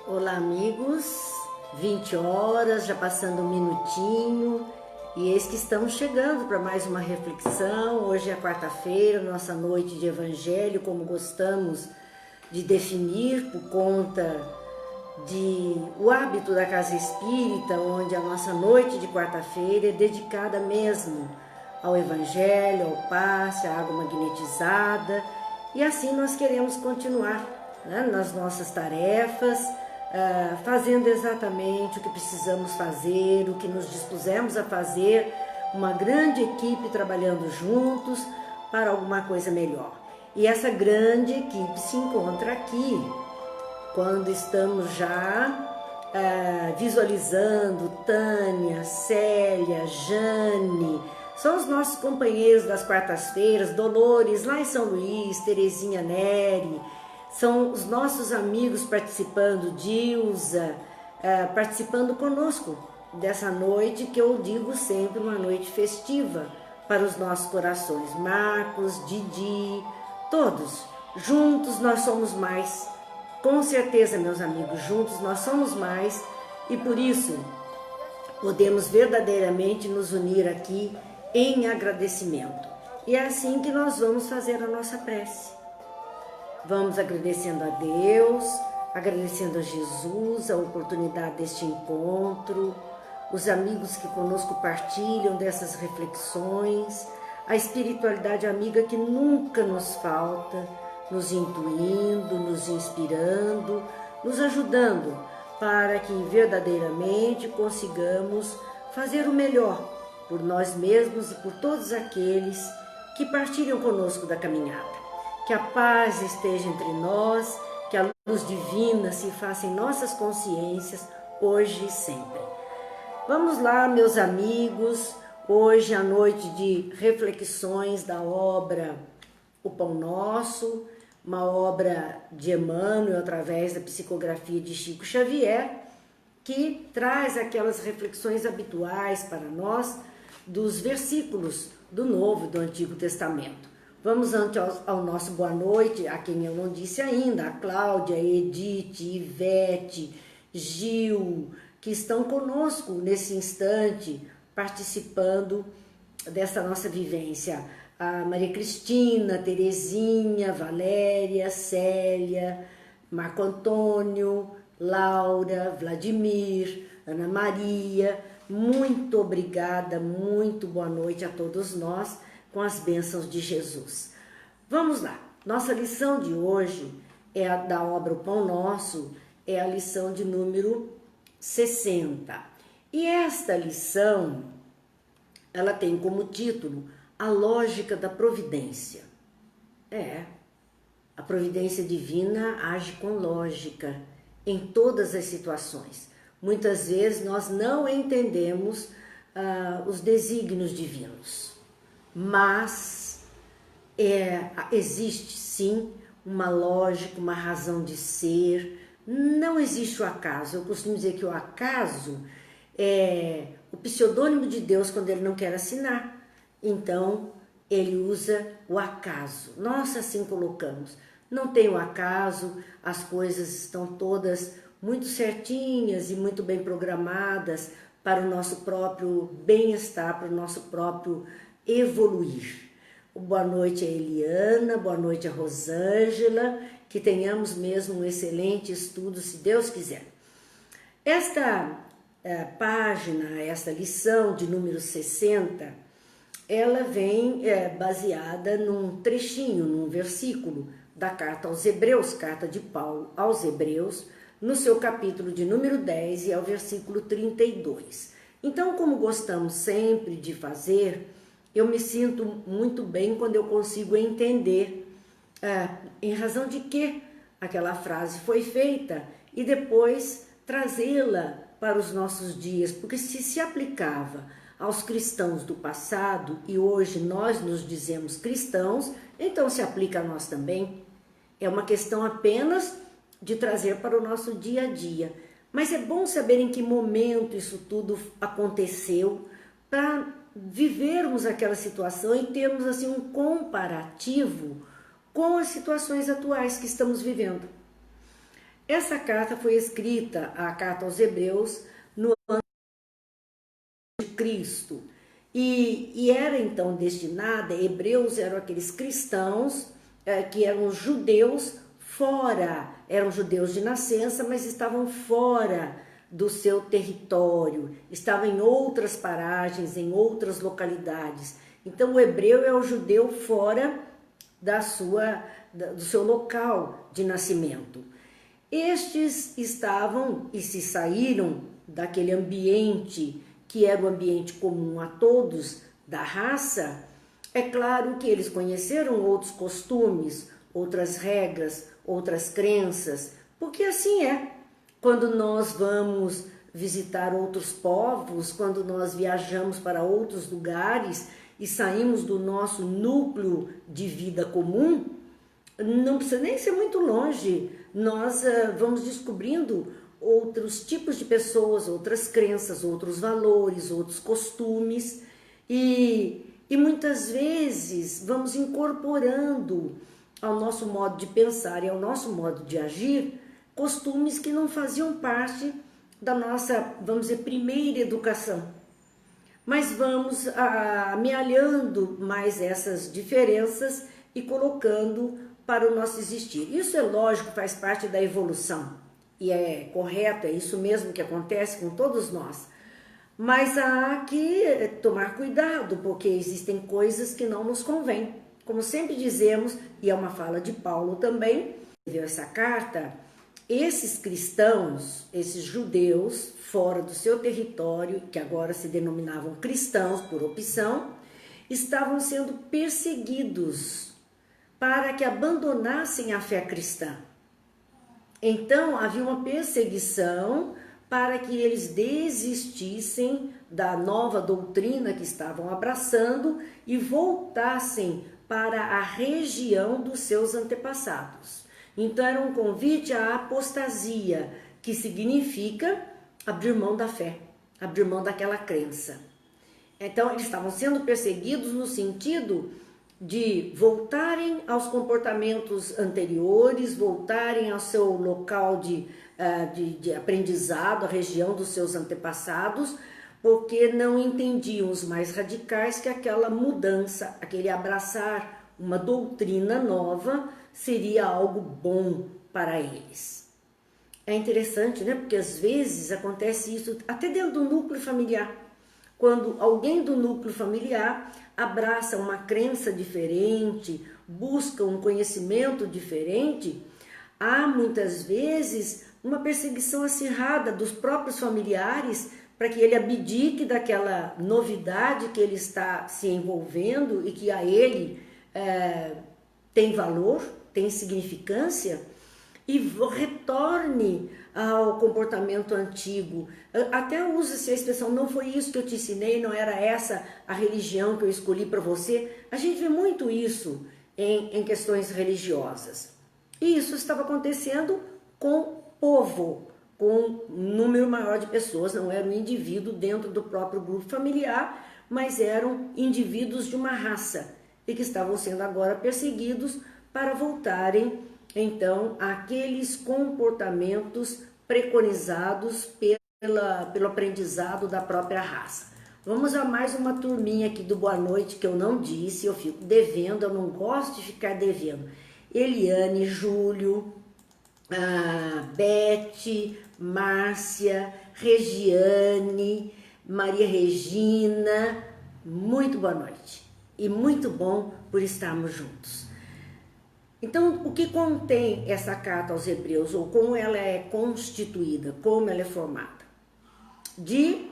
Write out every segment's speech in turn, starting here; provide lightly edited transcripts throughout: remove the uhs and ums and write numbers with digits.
Olá, amigos, 20 horas, já passando um minutinho, e eis que estamos chegando para mais uma reflexão. Hoje é quarta-feira, nossa noite de evangelho, como gostamos de definir por conta de o hábito da Casa Espírita, onde a nossa noite de quarta-feira é dedicada mesmo ao evangelho, ao passe, à água magnetizada, e assim nós queremos continuar, né, nas nossas tarefas, fazendo exatamente o que precisamos fazer, o que nos dispusemos a fazer, uma grande equipe trabalhando juntos para alguma coisa melhor. E essa grande equipe se encontra aqui, quando estamos já visualizando Tânia, Célia, Jane, são os nossos companheiros das quartas-feiras, Dolores lá em São Luís, Terezinha Neri, são os nossos amigos participando, Dilza, participando conosco dessa noite que eu digo sempre uma noite festiva para os nossos corações. Marcos, Didi, todos, juntos nós somos mais. Com certeza, meus amigos, juntos nós somos mais e por isso podemos verdadeiramente nos unir aqui em agradecimento. E é assim que nós vamos fazer a nossa prece. Vamos agradecendo a Deus, agradecendo a Jesus, a oportunidade deste encontro, os amigos que conosco partilham dessas reflexões, a espiritualidade amiga que nunca nos falta, nos intuindo, nos inspirando, nos ajudando para que verdadeiramente consigamos fazer o melhor por nós mesmos e por todos aqueles que partilham conosco da caminhada. Que a paz esteja entre nós, que a luz divina se faça em nossas consciências, hoje e sempre. Vamos lá, meus amigos, hoje à noite de reflexões da obra O Pão Nosso, uma obra de Emmanuel através da psicografia de Chico Xavier, que traz aquelas reflexões habituais para nós dos versículos do Novo e do Antigo Testamento. Vamos antes ao nosso boa noite, a quem eu não disse ainda, a Cláudia, Edith, Ivete, Gil, que estão conosco nesse instante, participando dessa nossa vivência. A Maria Cristina, Terezinha, Valéria, Célia, Marco Antônio, Laura, Vladimir, Ana Maria, muito obrigada, muito boa noite a todos nós, com as bênçãos de Jesus. Vamos lá, nossa lição de hoje é a da obra O Pão Nosso, é a lição de número 60. E esta lição, ela tem como título A Lógica da Providência. A providência divina age com lógica em todas as situações. Muitas vezes nós não entendemos os desígnios divinos. Mas existe sim uma lógica, uma razão de ser, não existe o acaso. Eu costumo dizer que o acaso é o pseudônimo de Deus quando ele não quer assinar, então ele usa o acaso. Nós assim colocamos, não tem o acaso, as coisas estão todas muito certinhas e muito bem programadas para o nosso próprio bem-estar, para o nosso próprio evoluir. Boa noite a Eliana, boa noite a Rosângela, que tenhamos mesmo um excelente estudo, se Deus quiser. Esta página, esta lição de número 60, ela vem baseada num trechinho, num versículo da carta aos Hebreus, carta de Paulo aos Hebreus, no seu capítulo de número 10 e ao versículo 32. Então, como gostamos sempre de fazer, eu me sinto muito bem quando eu consigo entender em razão de que aquela frase foi feita e depois trazê-la para os nossos dias, porque se aplicava aos cristãos do passado e hoje nós nos dizemos cristãos, então se aplica a nós também. É uma questão apenas de trazer para o nosso dia a dia. Mas é bom saber em que momento isso tudo aconteceu para vivermos aquela situação e termos assim um comparativo com as situações atuais que estamos vivendo. Essa carta foi escrita, a carta aos Hebreus, no ano de Cristo. E era então destinada, hebreus eram aqueles cristãos que eram judeus fora, eram judeus de nascença, mas estavam fora do seu território, estavam em outras paragens, em outras localidades. Então o hebreu é o judeu fora do seu local de nascimento. Estes estavam e se saíram daquele ambiente que era o ambiente comum a todos da raça. É claro que eles conheceram outros costumes, outras regras, outras crenças, porque assim é. Quando nós vamos visitar outros povos, quando nós viajamos para outros lugares e saímos do nosso núcleo de vida comum, não precisa nem ser muito longe, nós vamos descobrindo outros tipos de pessoas, outras crenças, outros valores, outros costumes e muitas vezes vamos incorporando ao nosso modo de pensar e ao nosso modo de agir costumes que não faziam parte da nossa, vamos dizer, primeira educação. Mas vamos amealhando mais essas diferenças e colocando para o nosso existir. Isso é lógico, faz parte da evolução. E é correto, é isso mesmo que acontece com todos nós. Mas há que tomar cuidado, porque existem coisas que não nos convêm. Como sempre dizemos, e é uma fala de Paulo também, escreveu essa carta, esses cristãos, esses judeus, fora do seu território, que agora se denominavam cristãos por opção, estavam sendo perseguidos para que abandonassem a fé cristã. Então, havia uma perseguição para que eles desistissem da nova doutrina que estavam abraçando e voltassem para a região dos seus antepassados. Então, era um convite à apostasia, que significa abrir mão da fé, abrir mão daquela crença. Então, eles estavam sendo perseguidos no sentido de voltarem aos comportamentos anteriores, voltarem ao seu local de aprendizado, a região dos seus antepassados, porque não entendiam os mais radicais que aquela mudança, aquele abraçar uma doutrina nova seria algo bom para eles. É interessante, né? Porque às vezes acontece isso até dentro do núcleo familiar. Quando alguém do núcleo familiar abraça uma crença diferente, busca um conhecimento diferente, há muitas vezes uma perseguição acirrada dos próprios familiares para que ele abdique daquela novidade que ele está se envolvendo e que a ele tem valor, tem significância, e retorne ao comportamento antigo. Até usa-se a expressão, não foi isso que eu te ensinei, não era essa a religião que eu escolhi para você. A gente vê muito isso em questões religiosas. E isso estava acontecendo com o povo, com um número maior de pessoas, não era um indivíduo dentro do próprio grupo familiar, mas eram indivíduos de uma raça e que estavam sendo agora perseguidos para voltarem então àqueles comportamentos preconizados pelo aprendizado da própria raça. Vamos a mais uma turminha aqui do boa noite que eu não disse, eu fico devendo, eu não gosto de ficar devendo. Eliane, Júlio, Beth, Márcia, Regiane, Maria Regina, muito boa noite e muito bom por estarmos juntos. Então, o que contém essa carta aos Hebreus, ou como ela é constituída, como ela é formada? De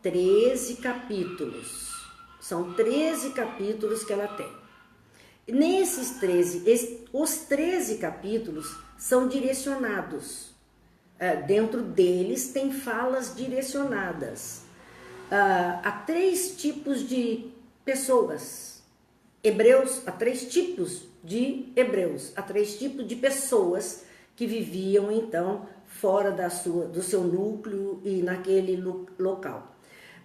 13 capítulos. São 13 capítulos que ela tem. Nesses 13, os 13 capítulos são direcionados. Dentro deles tem falas direcionadas a 3 tipos de pessoas. Hebreus, a 3 tipos de hebreus, a 3 tipos de pessoas que viviam então fora do seu núcleo e naquele local.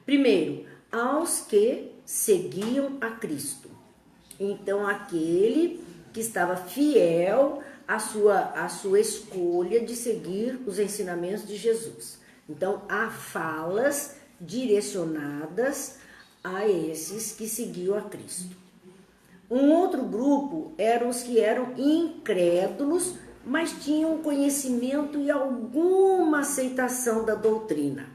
Primeiro, aos que seguiam a Cristo. Então, aquele que estava fiel a sua escolha de seguir os ensinamentos de Jesus. Então, há falas direcionadas a esses que seguiam a Cristo. Um outro grupo eram os que eram incrédulos, mas tinham conhecimento e alguma aceitação da doutrina.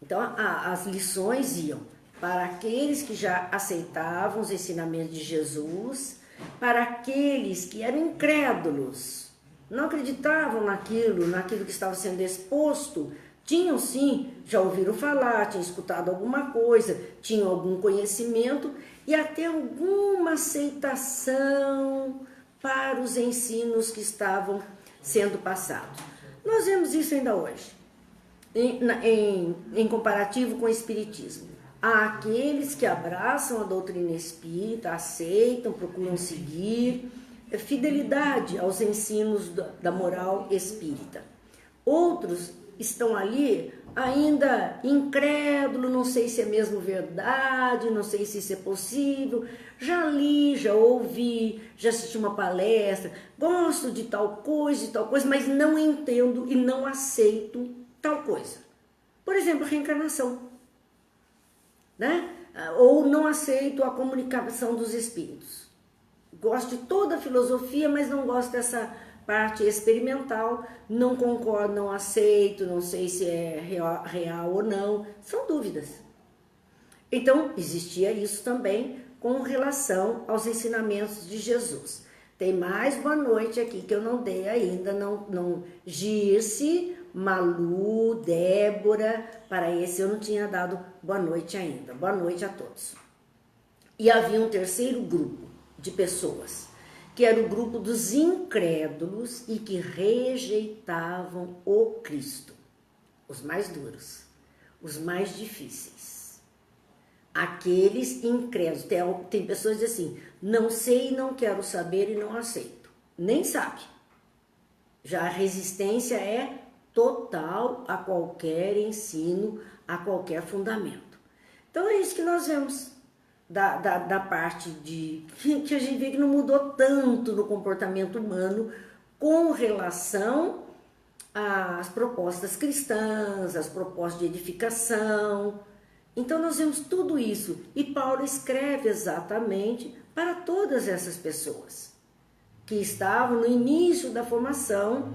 Então, as lições iam para aqueles que já aceitavam os ensinamentos de Jesus, para aqueles que eram incrédulos, não acreditavam naquilo que estava sendo exposto, tinham sim, já ouviram falar, tinham escutado alguma coisa, tinham algum conhecimento e até alguma aceitação para os ensinos que estavam sendo passados. Nós vemos isso ainda hoje, em comparativo com o Espiritismo. Há aqueles que abraçam a doutrina espírita, aceitam, procuram seguir, fidelidade aos ensinos da moral espírita. Outros estão ali ainda incrédulo, não sei se é mesmo verdade, não sei se isso é possível, já li, já ouvi, já assisti uma palestra, gosto de tal coisa, mas não entendo e não aceito tal coisa. Por exemplo, reencarnação, né? Ou não aceito a comunicação dos espíritos. Gosto de toda a filosofia, mas não gosto dessa parte experimental, não concordo, não aceito, não sei se é real ou não, são dúvidas. Então, existia isso também com relação aos ensinamentos de Jesus. Tem mais boa noite aqui que eu não dei ainda, não Girce, Malu, Débora, para esse eu não tinha dado boa noite ainda. Boa noite a todos. E havia um terceiro grupo de pessoas, que era o grupo dos incrédulos e que rejeitavam o Cristo. Os mais duros, os mais difíceis. Aqueles incrédulos. Tem pessoas que dizem assim, não sei, não quero saber e não aceito. Nem sabe. Já a resistência é total a qualquer ensino, a qualquer fundamento. Então é isso que nós vemos da parte que a gente vê que não mudou tanto no comportamento humano com relação às propostas cristãs, às propostas de edificação. Então nós vemos tudo isso e Paulo escreve exatamente para todas essas pessoas que estavam no início da formação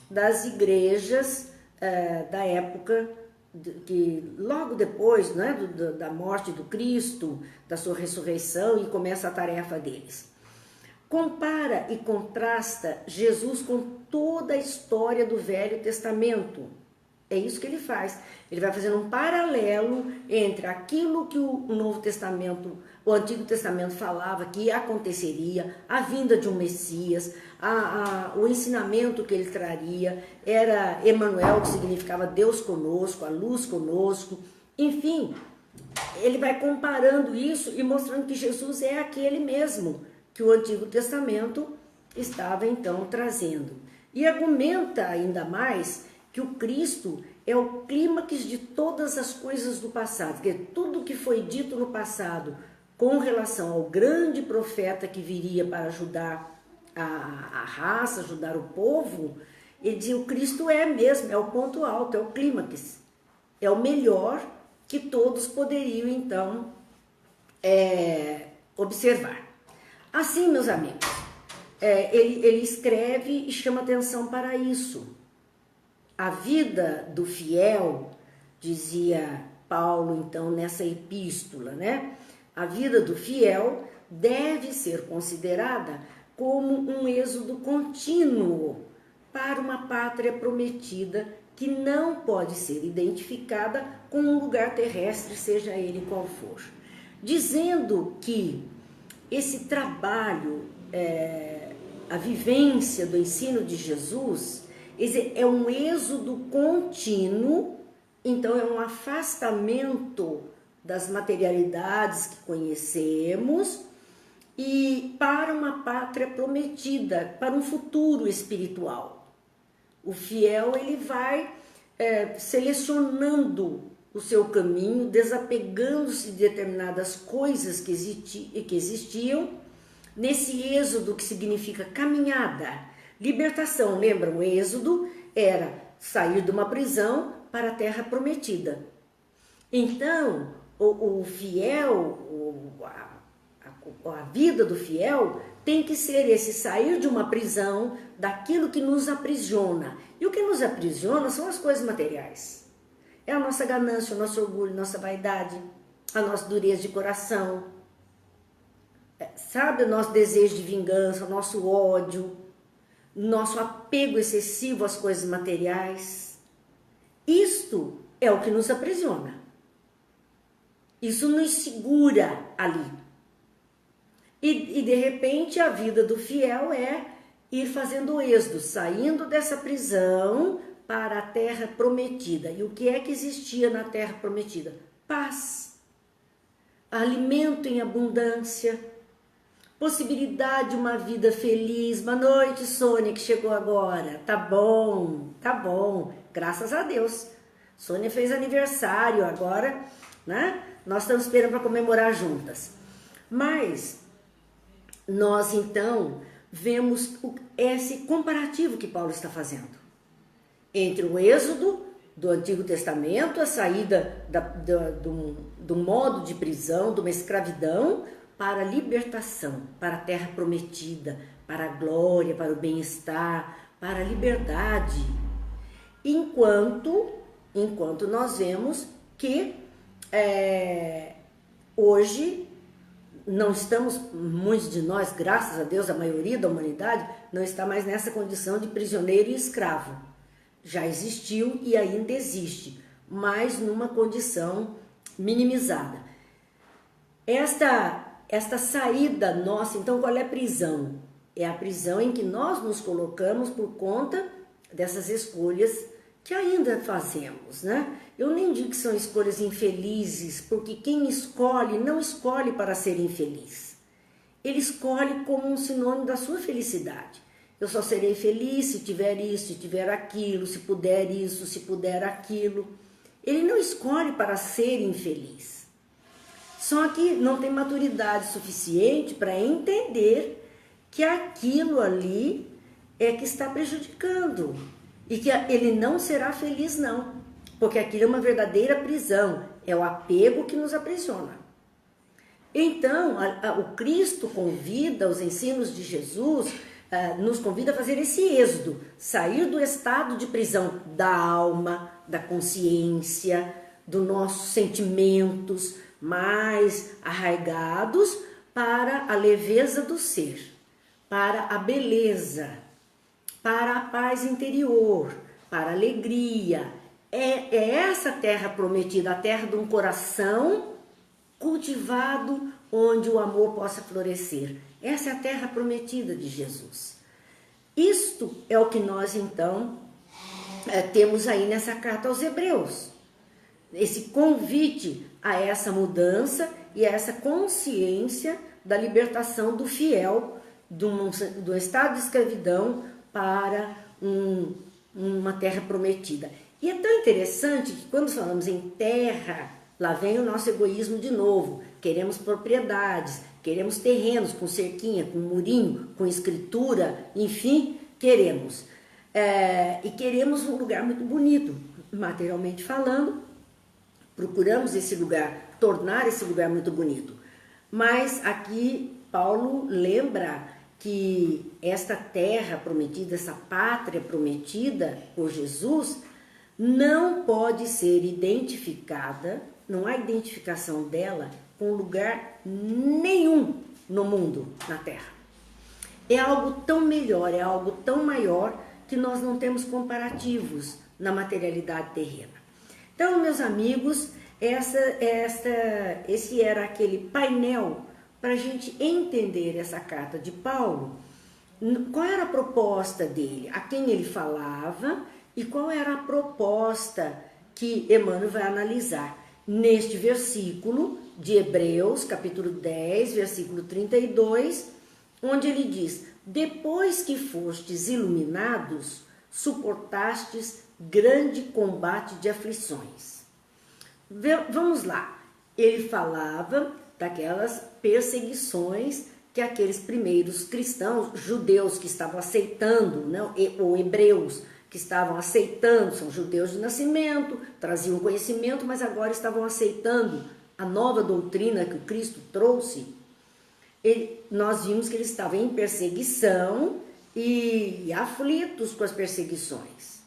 das igrejas da época, que logo depois, né, da morte do Cristo, da sua ressurreição, e começa a tarefa deles. Compara e contrasta Jesus com toda a história do Velho Testamento. É isso que ele faz. Ele vai fazendo um paralelo entre aquilo que o Novo Testamento, o Antigo Testamento falava que aconteceria, a vinda de um Messias, o ensinamento que ele traria, era Emanuel, que significava Deus conosco, a luz conosco. Enfim, ele vai comparando isso e mostrando que Jesus é aquele mesmo que o Antigo Testamento estava então trazendo. E argumenta ainda mais que o Cristo é o clímax de todas as coisas do passado, que tudo que foi dito no passado com relação ao grande profeta que viria para ajudar a raça, ajudar o povo, ele dizia, o Cristo é mesmo, é o ponto alto, é o clímax, é o melhor que todos poderiam então observar. Assim, meus amigos, ele escreve e chama atenção para isso. A vida do fiel, dizia Paulo então nessa epístola, né? A vida do fiel deve ser considerada como um êxodo contínuo para uma pátria prometida que não pode ser identificada com um lugar terrestre, seja ele qual for. Dizendo que esse trabalho, a vivência do ensino de Jesus, é um êxodo contínuo, então é um afastamento das materialidades que conhecemos e para uma pátria prometida, para um futuro espiritual. O fiel, ele vai selecionando o seu caminho, desapegando-se de determinadas coisas que existiam nesse êxodo que significa caminhada, libertação. Lembra, o êxodo era sair de uma prisão para a terra prometida. Então, o fiel, a vida do fiel tem que ser esse sair de uma prisão, daquilo que nos aprisiona. E o que nos aprisiona são as coisas materiais. É a nossa ganância, o nosso orgulho, a nossa vaidade, a nossa dureza de coração, sabe, o nosso desejo de vingança, o nosso ódio, nosso apego excessivo às coisas materiais. Isto é o que nos aprisiona. Isso nos segura ali. E de repente a vida do fiel é ir fazendo o êxodo, saindo dessa prisão para a terra prometida. E o que é que existia na terra prometida? Paz, alimento em abundância, possibilidade de uma vida feliz. Boa noite, Sônia, que chegou agora. Tá bom, graças a Deus. Sônia fez aniversário agora, né? Nós estamos esperando para comemorar juntas. Mas nós então vemos esse comparativo que Paulo está fazendo entre o êxodo do Antigo Testamento, a saída do modo de prisão, de uma escravidão, para a libertação, para a terra prometida, para a glória, para o bem-estar, para a liberdade. Enquanto nós vemos que hoje não estamos, muitos de nós, graças a Deus, a maioria da humanidade, não está mais nessa condição de prisioneiro e escravo. Já existiu e ainda existe, mas numa condição minimizada. Esta saída nossa, então, qual é a prisão? É a prisão em que nós nos colocamos por conta dessas escolhas que ainda fazemos, né? Eu nem digo que são escolhas infelizes, porque quem escolhe não escolhe para ser infeliz. Ele escolhe como um sinônimo da sua felicidade. Eu só serei feliz se tiver isso, se tiver aquilo, se puder isso, se puder aquilo. Ele não escolhe para ser infeliz. Só que não tem maturidade suficiente para entender que aquilo ali é que está prejudicando e que ele não será feliz não, porque aquilo é uma verdadeira prisão, é o apego que nos aprisiona. Então, o Cristo convida, os ensinos de Jesus nos convida a fazer esse êxodo, sair do estado de prisão da alma, da consciência, dos nossos sentimentos mais arraigados para a leveza do ser, para a beleza, para a paz interior, para a alegria. É essa terra prometida, a terra de um coração cultivado onde o amor possa florescer. Essa é a terra prometida de Jesus. Isto é o que nós então temos aí nessa carta aos Hebreus. Esse convite a essa mudança e a essa consciência da libertação do fiel do estado de escravidão para uma terra prometida. E é tão interessante que quando falamos em terra, lá vem o nosso egoísmo de novo. Queremos propriedades, queremos terrenos com cerquinha, com murinho, com escritura, enfim, queremos. E queremos um lugar muito bonito, materialmente falando. Procuramos esse lugar, tornar esse lugar muito bonito. Mas aqui Paulo lembra que esta terra prometida, essa pátria prometida por Jesus, não pode ser identificada, não há identificação dela com lugar nenhum no mundo, na terra. É algo tão melhor, é algo tão maior que nós não temos comparativos na materialidade terrena. Então, meus amigos, esse era aquele painel para a gente entender essa carta de Paulo. Qual era a proposta dele? A quem ele falava e qual era a proposta que Emmanuel vai analisar neste versículo de Hebreus, capítulo 10, versículo 32, onde ele diz: depois que fostes iluminados, suportastes grande combate de aflições. Vamos lá, ele falava daquelas perseguições que aqueles primeiros cristãos, judeus que estavam aceitando, né, ou hebreus que estavam aceitando, são judeus de nascimento, traziam conhecimento, mas agora estavam aceitando a nova doutrina que o Cristo trouxe. Nós vimos que eles estavam em perseguição e aflitos com as perseguições.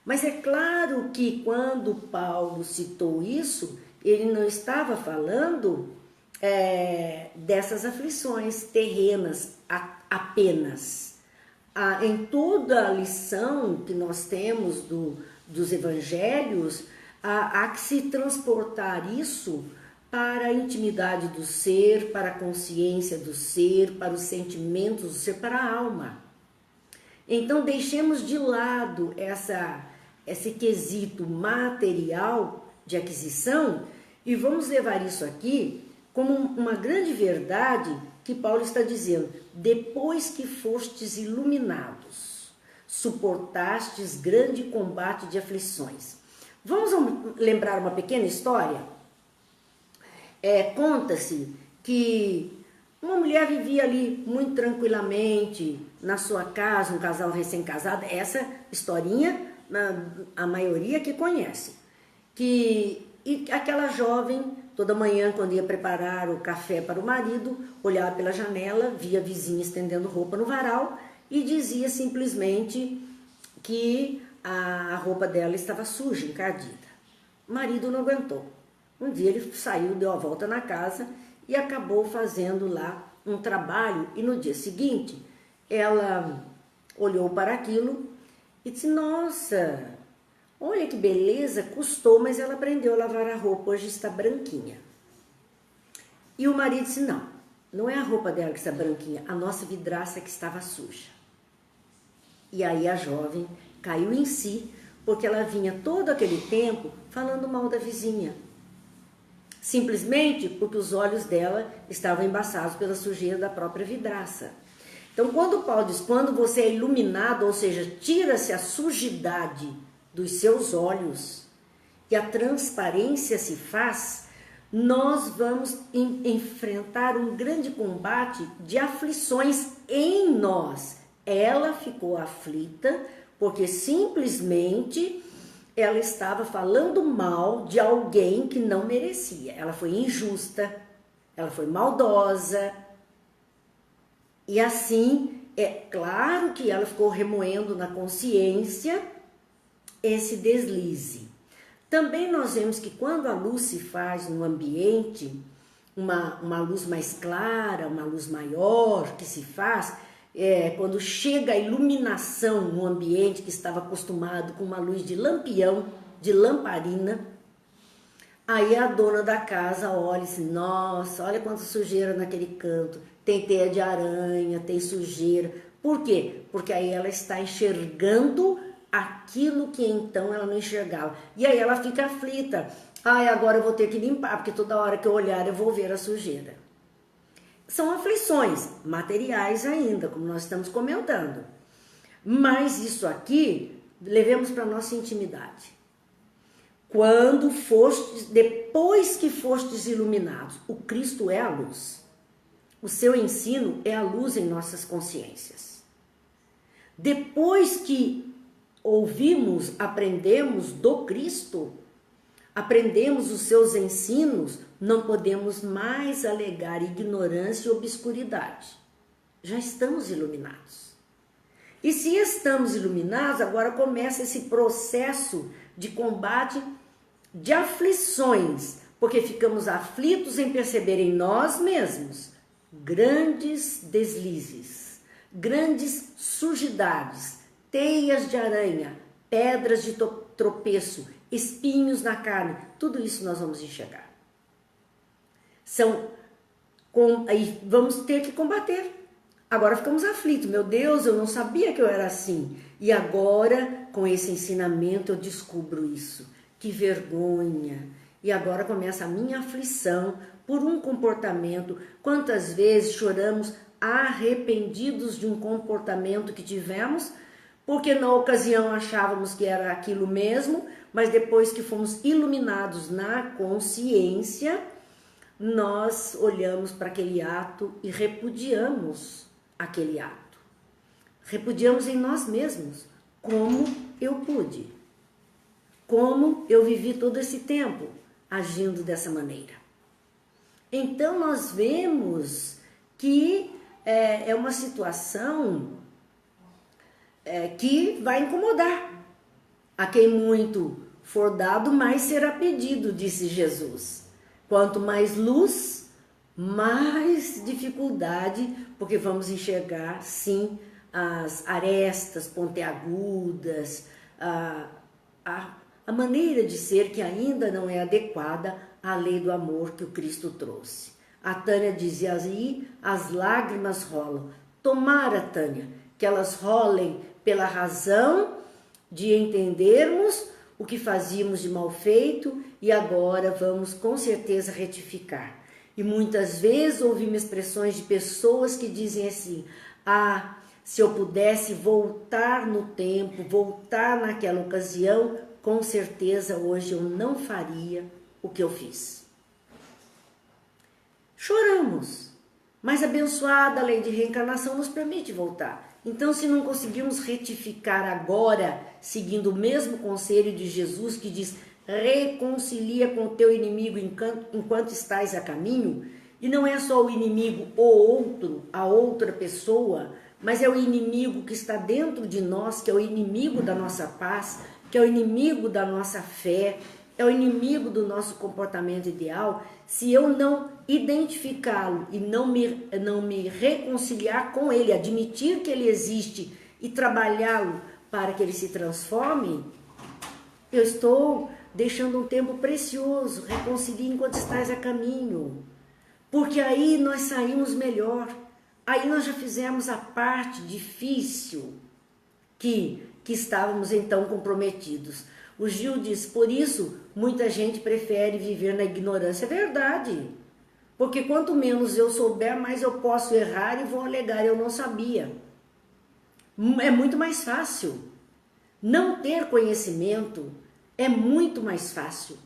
Mas é claro que quando Paulo citou isso, ele não estava falando dessas aflições terrenas apenas. Em toda a lição que nós temos dos evangelhos, há que se transportar isso para a intimidade do ser, para a consciência do ser, para os sentimentos do ser, para a alma. Então deixemos de lado esse quesito material de aquisição e vamos levar isso aqui como uma grande verdade que Paulo está dizendo: depois que fostes iluminados, suportastes grande combate de aflições. Vamos lembrar uma pequena história? Conta-se que uma mulher vivia ali muito tranquilamente na sua casa, um casal recém-casado. Essa historinha a maioria que conhece. E aquela jovem, toda manhã, quando ia preparar o café para o marido, olhava pela janela, via a vizinha estendendo roupa no varal e dizia simplesmente que a roupa dela estava suja, encardida. O marido não aguentou. Um dia ele saiu, deu a volta na casa e acabou fazendo lá um trabalho. E no dia seguinte, ela olhou para aquilo e disse: nossa, olha que beleza, custou, mas ela aprendeu a lavar a roupa, hoje está branquinha. E o marido disse: não é a roupa dela que está branquinha, a nossa vidraça que estava suja. E aí a jovem caiu em si, porque ela vinha todo aquele tempo falando mal da vizinha. Simplesmente porque os olhos dela estavam embaçados pela sujeira da própria vidraça. Então, quando Paulo diz, quando você é iluminado, ou seja, tira-se a sujidade dos seus olhos e a transparência se faz, nós vamos enfrentar um grande combate de aflições em nós. Ela ficou aflita porque simplesmente ela estava falando mal de alguém que não merecia. Ela foi injusta, ela foi maldosa. E assim, é claro que ela ficou remoendo na consciência esse deslize. Também nós vemos que quando a luz se faz no ambiente, uma luz mais clara, uma luz maior que se faz, quando chega a iluminação no ambiente que estava acostumado com uma luz de lampião, de lamparina, aí a dona da casa olha e diz: nossa, olha quanta sujeira naquele canto, tem teia de aranha, tem sujeira. Por quê? Porque aí ela está enxergando aquilo que então ela não enxergava. E aí ela fica aflita. Agora eu vou ter que limpar, porque toda hora que eu olhar eu vou ver a sujeira. São aflições materiais ainda, como nós estamos comentando. Mas isso aqui, levemos para a nossa intimidade. Depois que fostes iluminados, o Cristo é a luz. O seu ensino é a luz em nossas consciências. Depois que ouvimos, aprendemos do Cristo, aprendemos os seus ensinos, não podemos mais alegar ignorância e obscuridade. Já estamos iluminados. E se estamos iluminados, agora começa esse processo de combate de aflições, porque ficamos aflitos em perceber em nós mesmos grandes deslizes, grandes sujidades, teias de aranha, pedras de tropeço, espinhos na carne, tudo isso nós vamos enxergar. Aí vamos ter que combater. Agora ficamos aflitos. Meu Deus, eu não sabia que eu era assim. E agora, com esse ensinamento, eu descubro isso. Que vergonha. E agora começa a minha aflição por um comportamento. Quantas vezes choramos arrependidos de um comportamento que tivemos, porque na ocasião achávamos que era aquilo mesmo, mas depois que fomos iluminados na consciência, nós olhamos para aquele ato e repudiamos aquele ato. Repudiamos em nós mesmos. Como eu pude? Como eu vivi todo esse tempo agindo dessa maneira? Então nós vemos que é uma situação que vai incomodar. A quem muito for dado, mais será pedido, disse Jesus. Quanto mais luz, mais dificuldade, porque vamos enxergar, sim, as arestas pontiagudas, a maneira de ser que ainda não é adequada à lei do amor que o Cristo trouxe. A Tânia dizia assim, as lágrimas rolam. Tomara, Tânia, que elas rolem pela razão de entendermos o que fazíamos de mal feito e agora vamos com certeza retificar. E muitas vezes ouvimos expressões de pessoas que dizem assim, se eu pudesse voltar no tempo, voltar naquela ocasião, com certeza hoje eu não faria o que eu fiz. Choramos, mas abençoada a lei de reencarnação nos permite voltar. Então, se não conseguirmos retificar agora, seguindo o mesmo conselho de Jesus que diz, reconcilia com o teu inimigo enquanto estás a caminho, e não é só o inimigo o outro, a outra pessoa, mas é o inimigo que está dentro de nós, que é o inimigo da nossa paz, que é o inimigo da nossa fé, é o inimigo do nosso comportamento ideal. Se eu não identificá-lo e não me reconciliar com ele, admitir que ele existe e trabalhá-lo para que ele se transforme, eu estou deixando um tempo precioso. Reconcilie enquanto estás a caminho, porque aí nós saímos melhor. Aí nós já fizemos a parte difícil que estávamos então comprometidos. O Gil diz, por isso muita gente prefere viver na ignorância. É verdade, porque quanto menos eu souber, mais eu posso errar e vou alegar, eu não sabia. É muito mais fácil. Não ter conhecimento é muito mais fácil,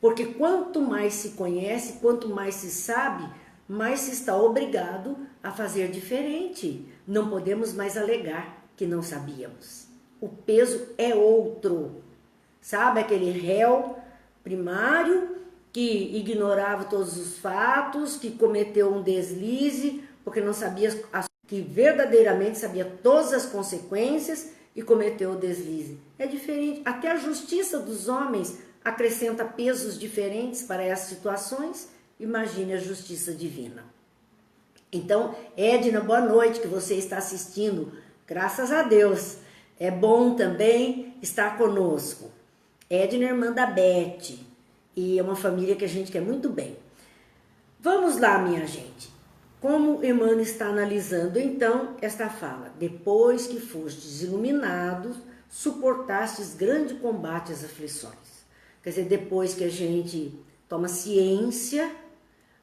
porque quanto mais se conhece, quanto mais se sabe, mais se está obrigado a fazer diferente. Não podemos mais alegar que não sabíamos. O peso é outro. Sabe aquele réu primário que ignorava todos os fatos, que cometeu um deslize, porque não sabia, que verdadeiramente sabia todas as consequências e cometeu o deslize. É diferente. Até a justiça dos homens acrescenta pesos diferentes para essas situações. Imagine a justiça divina. Então, Edna, boa noite, que você está assistindo. Graças a Deus. É bom também estar conosco. Edna é irmã da Beth, e é uma família que a gente quer muito bem. Vamos lá, minha gente. Como Emmanuel está analisando, então, esta fala. Depois que fostes iluminados, suportastes grande combate às aflições. Quer dizer, depois que a gente toma ciência,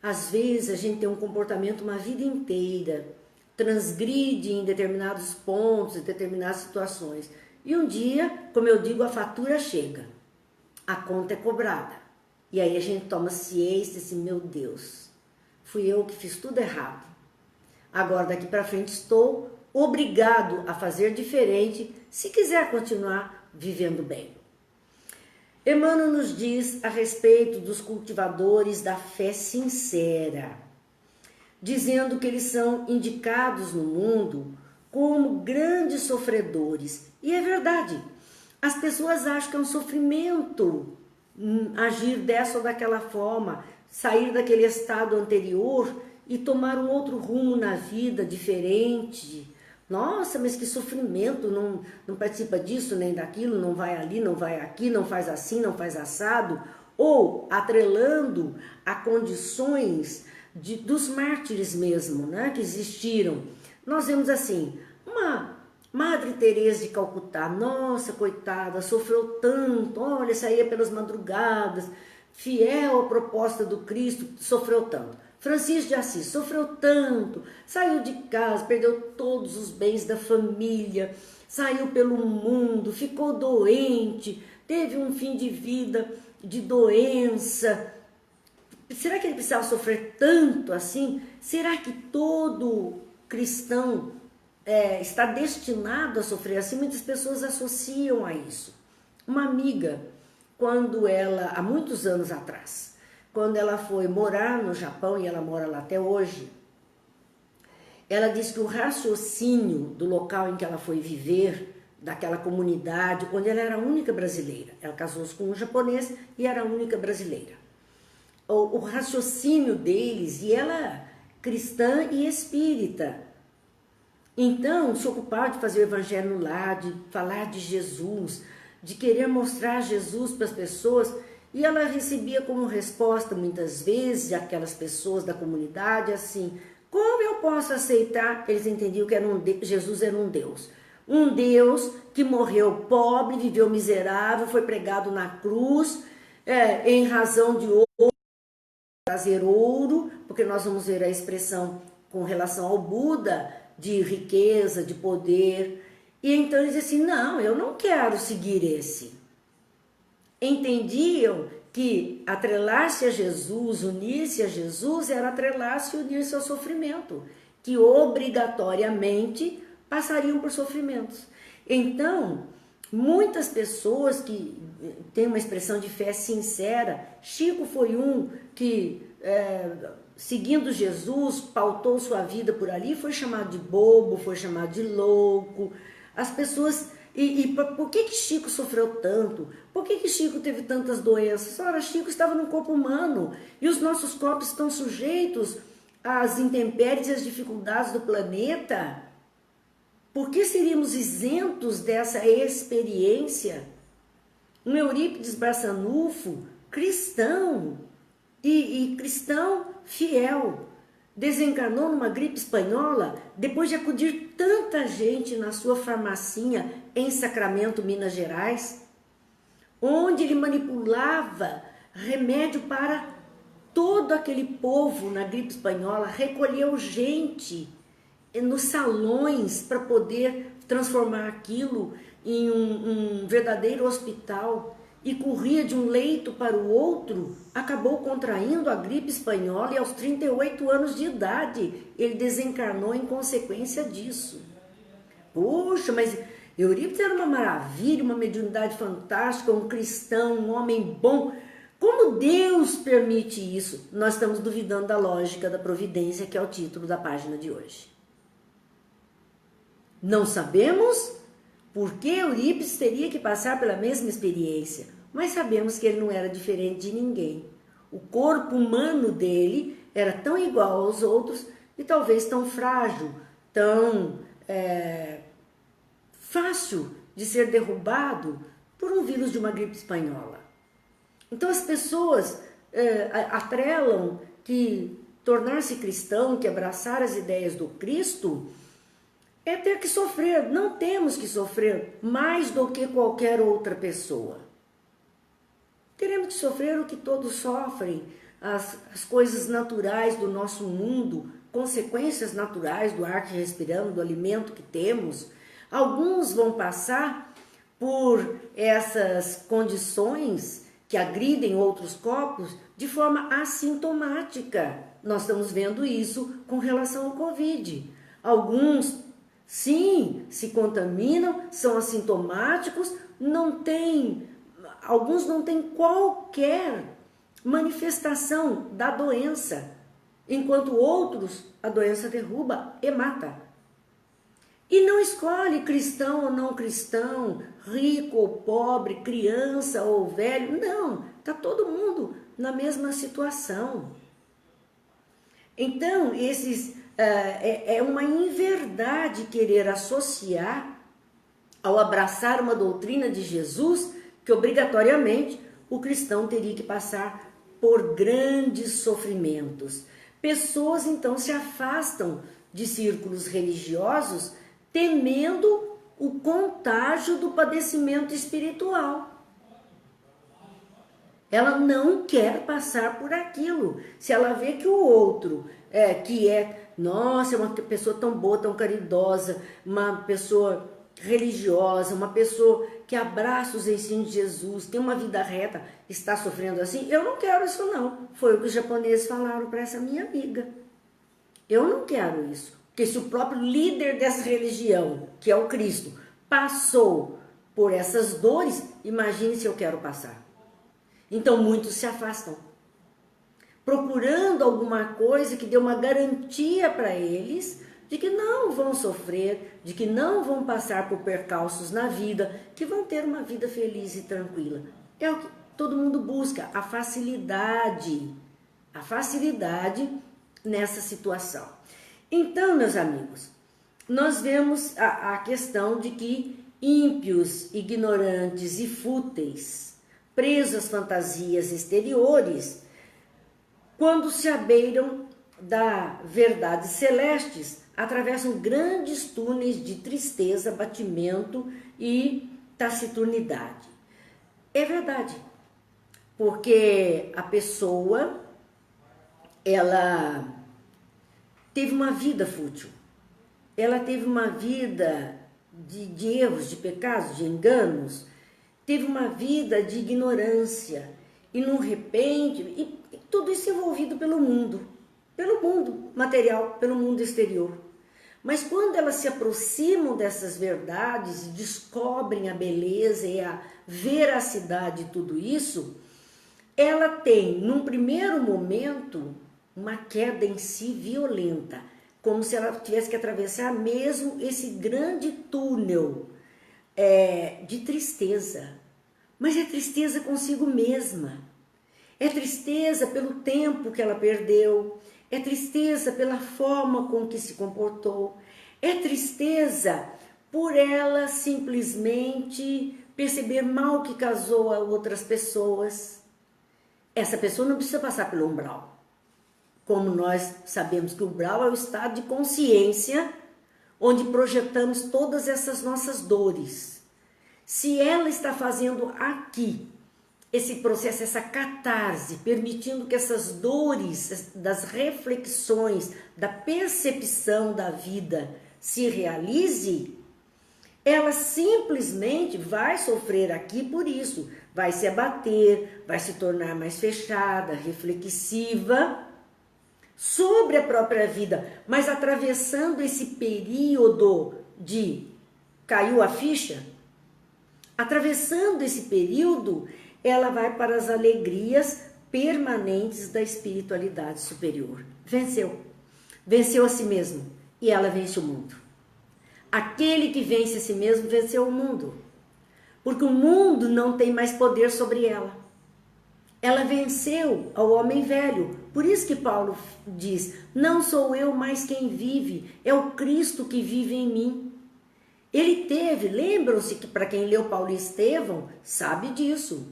às vezes a gente tem um comportamento uma vida inteira, transgride em determinados pontos, em determinadas situações. E um dia, como eu digo, a fatura chega, a conta é cobrada. E aí a gente toma ciência assim, meu Deus, fui eu que fiz tudo errado. Agora daqui para frente estou obrigado a fazer diferente se quiser continuar vivendo bem. Emmanuel nos diz a respeito dos cultivadores da fé sincera, dizendo que eles são indicados no mundo como grandes sofredores. E é verdade, as pessoas acham que é um sofrimento agir dessa ou daquela forma, sair daquele estado anterior e tomar um outro rumo na vida diferente. Nossa, mas que sofrimento, não participa disso nem daquilo, não vai ali, não vai aqui, não faz assim, não faz assado. Ou atrelando a condições dos mártires mesmo, né, que existiram. Nós vemos assim, uma Madre Teresa de Calcutá, nossa, coitada, sofreu tanto, olha, saía pelas madrugadas, fiel à proposta do Cristo, sofreu tanto. Francisco de Assis sofreu tanto, saiu de casa, perdeu todos os bens da família, saiu pelo mundo, ficou doente, teve um fim de vida de doença, Será que ele precisava sofrer tanto assim? Será que todo cristão está destinado a sofrer assim? Muitas pessoas associam a isso. Uma amiga, quando ela, há muitos anos atrás, quando ela foi morar no Japão, e ela mora lá até hoje, ela disse que o raciocínio do local em que ela foi viver, daquela comunidade, onde ela era a única brasileira, ela casou-se com um japonês e era a única brasileira. O raciocínio deles, e ela cristã e espírita, então se ocupava de fazer o evangelho lá, de falar de Jesus, de querer mostrar Jesus para as pessoas, e ela recebia como resposta muitas vezes aquelas pessoas da comunidade assim: como eu posso aceitar? Eles entendiam que Jesus era um Deus que morreu pobre, viveu miserável, foi pregado na cruz, em razão de trazer ouro, porque nós vamos ver a expressão com relação ao Buda, de riqueza, de poder. E então eles diziam assim: não, eu não quero seguir esse. Entendiam que atrelar-se a Jesus, unir-se a Jesus, era atrelar-se e unir-se ao sofrimento, que obrigatoriamente passariam por sofrimentos. Então, muitas pessoas que têm uma expressão de fé sincera, Chico foi um que, seguindo Jesus, pautou sua vida por ali, foi chamado de bobo, foi chamado de louco. As pessoas... por que Chico sofreu tanto? Por que Chico teve tantas doenças? Ora, Chico estava no corpo humano e os nossos corpos estão sujeitos às intempéries e às dificuldades do planeta. Por que seríamos isentos dessa experiência? Um Eurípides Barçanufo, cristão, e cristão fiel, desencarnou numa gripe espanhola depois de acudir tanta gente na sua farmacinha em Sacramento, Minas Gerais, onde ele manipulava remédio para todo aquele povo na gripe espanhola, recolheu gente nos salões para poder transformar aquilo em um verdadeiro hospital, e corria de um leito para o outro, acabou contraindo a gripe espanhola e aos 38 anos de idade ele desencarnou em consequência disso. Poxa, mas Eurípides era uma maravilha, uma mediunidade fantástica, um cristão, um homem bom. Como Deus permite isso? Nós estamos duvidando da lógica da providência, que é o título da página de hoje. Não sabemos por que Eurípides teria que passar pela mesma experiência, mas sabemos que ele não era diferente de ninguém. O corpo humano dele era tão igual aos outros e talvez tão frágil, tão fácil de ser derrubado por um vírus de uma gripe espanhola. Então as pessoas atrelam que tornar-se cristão, que abraçar as ideias do Cristo, é ter que sofrer. Não temos que sofrer mais do que qualquer outra pessoa. Teremos que sofrer o que todos sofrem, as coisas naturais do nosso mundo, consequências naturais do ar que respiramos, do alimento que temos. Alguns vão passar por essas condições que agridem outros corpos de forma assintomática. Nós estamos vendo isso com relação ao Covid. Alguns, sim, se contaminam, são assintomáticos, alguns não têm qualquer manifestação da doença, enquanto outros a doença derruba e mata. E não escolhe cristão ou não cristão, rico ou pobre, criança ou velho, não, está todo mundo na mesma situação. Então, é uma inverdade querer associar ao abraçar uma doutrina de Jesus que obrigatoriamente o cristão teria que passar por grandes sofrimentos. Pessoas então se afastam de círculos religiosos temendo o contágio do padecimento espiritual. Ela não quer passar por aquilo. Se ela vê que o outro, nossa, é uma pessoa tão boa, tão caridosa, uma pessoa religiosa, uma pessoa que abraça os ensinos de Jesus, tem uma vida reta, está sofrendo assim, eu não quero isso não. Foi o que os japoneses falaram para essa minha amiga. Eu não quero isso. Porque se o próprio líder dessa religião, que é o Cristo, passou por essas dores, imagine se eu quero passar. Então muitos se afastam, procurando alguma coisa que dê uma garantia para eles de que não vão sofrer, de que não vão passar por percalços na vida, que vão ter uma vida feliz e tranquila. É o que todo mundo busca, a facilidade nessa situação. Então, meus amigos, nós vemos a questão de que ímpios, ignorantes e fúteis, presos às fantasias exteriores, quando se abeiram da verdades celestes, atravessam grandes túneis de tristeza, abatimento e taciturnidade. É verdade, porque a pessoa, ela teve uma vida fútil, ela teve uma vida de erros, de pecados, de enganos, teve uma vida de ignorância, e num repente, e tudo isso envolvido pelo mundo material, pelo mundo exterior. Mas quando elas se aproximam dessas verdades e descobrem a beleza e a veracidade de tudo isso, ela tem, num primeiro momento, uma queda em si violenta, como se ela tivesse que atravessar mesmo esse grande túnel de tristeza. Mas é tristeza consigo mesma, é tristeza pelo tempo que ela perdeu, é tristeza pela forma com que se comportou, é tristeza por ela simplesmente perceber mal que causou a outras pessoas. Essa pessoa não precisa passar pelo umbral. Como nós sabemos que o umbral é o estado de consciência onde projetamos todas essas nossas dores. Se ela está fazendo aqui esse processo, essa catarse, permitindo que essas dores das reflexões, da percepção da vida se realize, ela simplesmente vai sofrer aqui por isso, vai se abater, vai se tornar mais fechada, reflexiva sobre a própria vida, mas atravessando esse período de caiu a ficha, atravessando esse período, ela vai para as alegrias permanentes da espiritualidade superior. Venceu a si mesmo e ela vence o mundo. Aquele que vence a si mesmo venceu o mundo, porque o mundo não tem mais poder sobre ela. Ela venceu ao homem velho. Por isso que Paulo diz, não sou eu mais quem vive, é o Cristo que vive em mim. Ele teve, lembram-se que para quem leu Paulo e Estevão, sabe disso.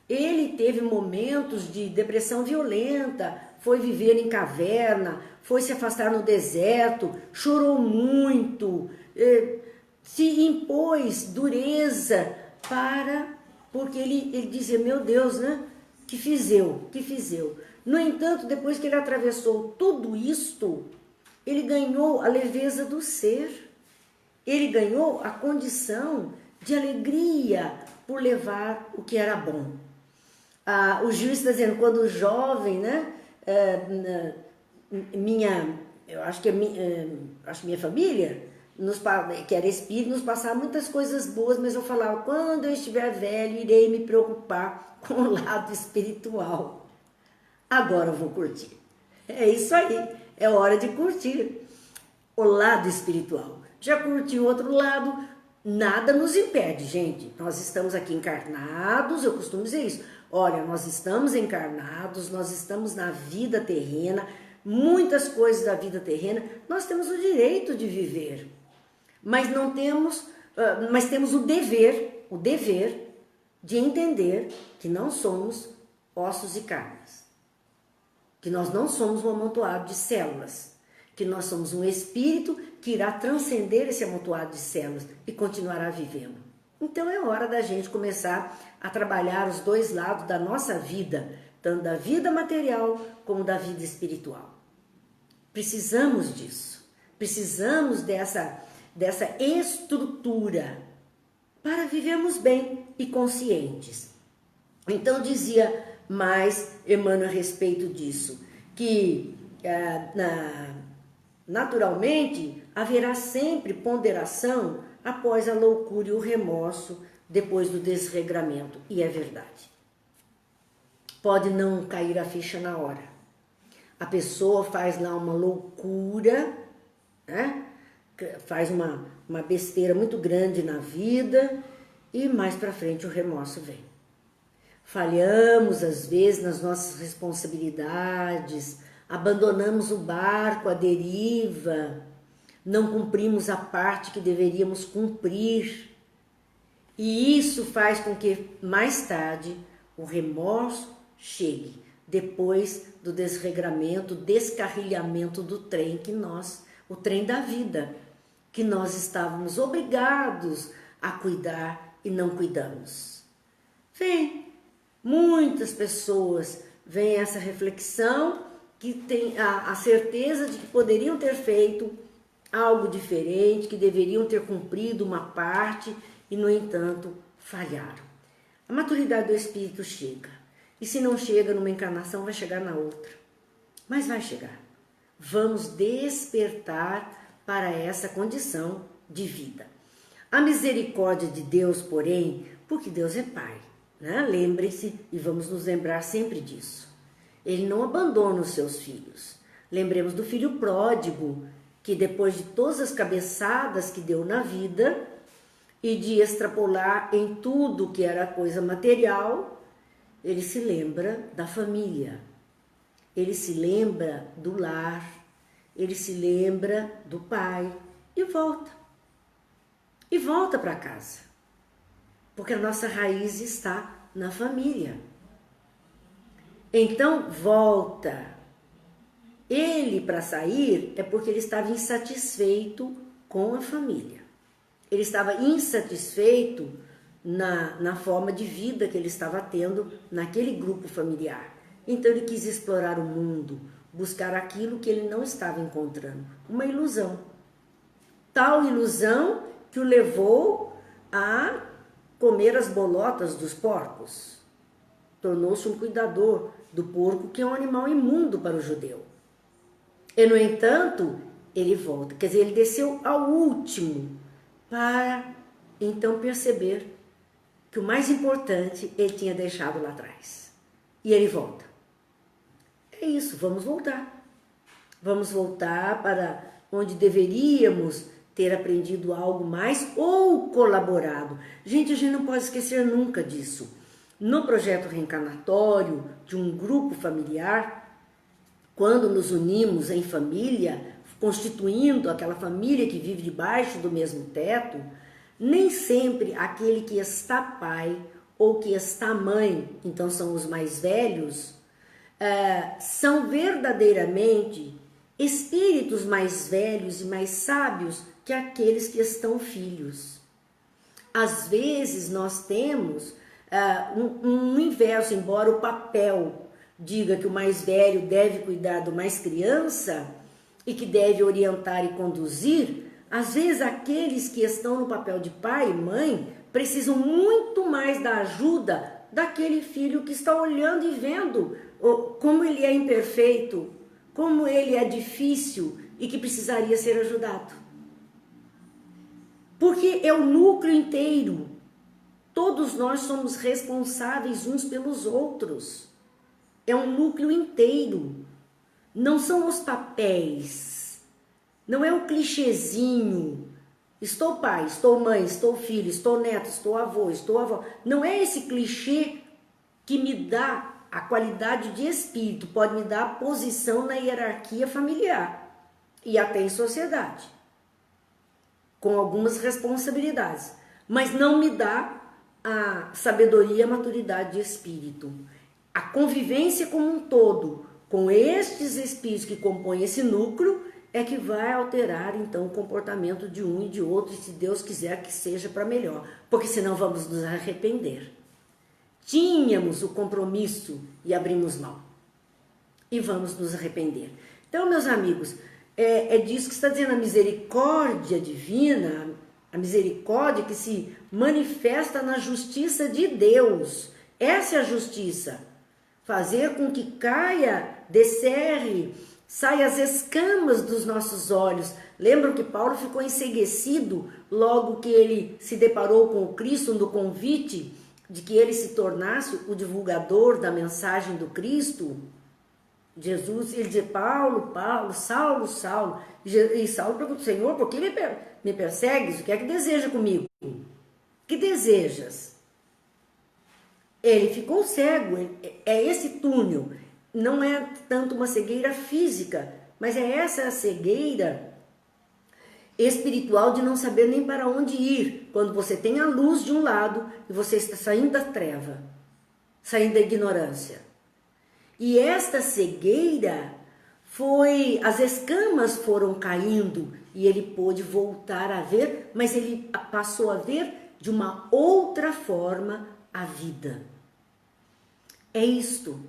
Ele teve momentos de depressão violenta, foi viver em caverna, foi se afastar no deserto, chorou muito, se impôs dureza porque ele dizia, meu Deus, né? Que fiz eu? No entanto, depois que ele atravessou tudo isto, ele ganhou a leveza do ser. Ele ganhou a condição de alegria por levar o que era bom. O juiz está dizendo, quando jovem, né? Eu acho que minha família, que era espírita, nos passava muitas coisas boas, mas eu falava, quando eu estiver velho, irei me preocupar com o lado espiritual. Agora eu vou curtir. É isso aí, é hora de curtir o lado espiritual. Já curti o outro lado, nada nos impede, gente. Nós estamos aqui encarnados, eu costumo dizer isso. Olha, nós estamos encarnados, nós estamos na vida terrena, muitas coisas da vida terrena, nós temos o direito de viver. Mas temos o dever de entender que não somos ossos e carnes. Que nós não somos um amontoado de células. Que nós somos um espírito que irá transcender esse amontoado de células e continuará vivendo. Então é hora da gente começar a trabalhar os dois lados da nossa vida, tanto da vida material como da vida espiritual. Precisamos disso. Precisamos dessa estrutura para vivermos bem e conscientes. Então dizia mais Emmanuel a respeito disso, que naturalmente haverá sempre ponderação após a loucura e o remorso depois do desregramento, e é verdade. Pode não cair a ficha na hora. A pessoa faz lá uma loucura, né? Faz uma besteira muito grande na vida e mais para frente o remorso vem. Falhamos às vezes nas nossas responsabilidades, abandonamos o barco à deriva, não cumprimos a parte que deveríamos cumprir. E isso faz com que mais tarde o remorso chegue, depois do desregramento, descarrilhamento do trem o trem da vida, que nós estávamos obrigados a cuidar e não cuidamos. Vem, muitas pessoas veem essa reflexão, que tem a certeza de que poderiam ter feito algo diferente, que deveriam ter cumprido uma parte e, no entanto, falharam. A maturidade do espírito chega. E se não chega numa encarnação, vai chegar na outra. Mas vai chegar. Vamos despertar para essa condição de vida. A misericórdia de Deus, porém, porque Deus é Pai, né? Lembrem-se e vamos nos lembrar sempre disso. Ele não abandona os seus filhos. Lembremos do filho pródigo, que depois de todas as cabeçadas que deu na vida e de extrapolar em tudo que era coisa material, ele se lembra da família, ele se lembra do lar, ele se lembra do pai e volta. E volta para casa, porque a nossa raiz está na família. Então volta. Ele, para sair, é porque ele estava insatisfeito com a família. Ele estava insatisfeito na forma de vida que ele estava tendo naquele grupo familiar. Então ele quis explorar o mundo, buscar aquilo que ele não estava encontrando. Uma ilusão. Tal ilusão que o levou a comer as bolotas dos porcos. Tornou-se um cuidador do porco, que é um animal imundo para o judeu. E, no entanto, ele volta. Quer dizer, ele desceu ao último para, então, perceber que o mais importante ele tinha deixado lá atrás. E ele volta. É isso, vamos voltar. Vamos voltar para onde deveríamos ter aprendido algo mais ou colaborado. Gente, a gente não pode esquecer nunca disso. No projeto reencarnatório de um grupo familiar, quando nos unimos em família, constituindo aquela família que vive debaixo do mesmo teto, nem sempre aquele que está pai ou que está mãe, então são os mais velhos, são verdadeiramente espíritos mais velhos e mais sábios que aqueles que estão filhos. Às vezes nós temos um inverso, embora o papel diga que o mais velho deve cuidar do mais criança e que deve orientar e conduzir, às vezes aqueles que estão no papel de pai e mãe precisam muito mais da ajuda daquele filho que está olhando e vendo como ele é imperfeito, como ele é difícil e que precisaria ser ajudado. Porque é o núcleo inteiro. Todos nós somos responsáveis uns pelos outros. É um núcleo inteiro. Não são os papéis. Não é o clichêzinho. Estou pai, estou mãe, estou filho, estou neto, estou avô, estou avó. Não é esse clichê que me dá a qualidade de espírito, pode me dar a posição na hierarquia familiar e até em sociedade, com algumas responsabilidades, mas não me dá a sabedoria e a maturidade de espírito. A convivência como um todo com estes espíritos que compõem esse núcleo é que vai alterar então o comportamento de um e de outro, e se Deus quiser que seja para melhor, porque senão vamos nos arrepender. Tínhamos o compromisso e abrimos mão, e vamos nos arrepender. Então, meus amigos, É disso que está dizendo a misericórdia divina, a misericórdia que se manifesta na justiça de Deus. Essa é a justiça. Fazer com que caia, descerre, saia as escamas dos nossos olhos. Lembram que Paulo ficou enceguecido logo que ele se deparou com o Cristo no convite de que ele se tornasse o divulgador da mensagem do Cristo? Jesus, ele diz, Paulo, Saulo, Saulo. E Saulo pergunta, Senhor, por que me persegues? O que é que deseja comigo? O que desejas? Ele ficou cego, é esse túnel. Não é tanto uma cegueira física, mas é essa cegueira espiritual de não saber nem para onde ir. Quando você tem a luz de um lado e você está saindo da treva, saindo da ignorância. E esta cegueira as escamas foram caindo e ele pôde voltar a ver, mas ele passou a ver de uma outra forma a vida. É isto.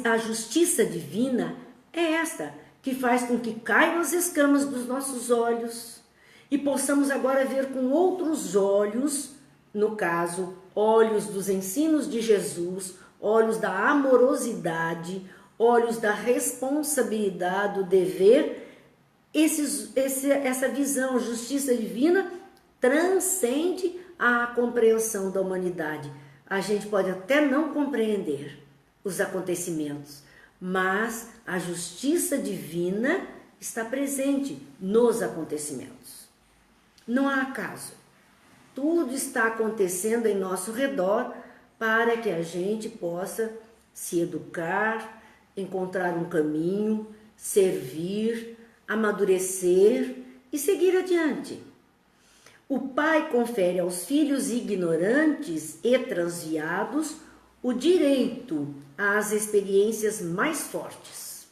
A justiça divina é esta, que faz com que caiam as escamas dos nossos olhos e possamos agora ver com outros olhos, no caso, olhos dos ensinos de Jesus, olhos da amorosidade, olhos da responsabilidade, do dever. Essa visão, justiça divina, transcende a compreensão da humanidade. A gente pode até não compreender os acontecimentos, mas a justiça divina está presente nos acontecimentos. Não há acaso. Tudo está acontecendo em nosso redor para que a gente possa se educar, encontrar um caminho, servir, amadurecer e seguir adiante. O Pai confere aos filhos ignorantes e transviados o direito às experiências mais fortes,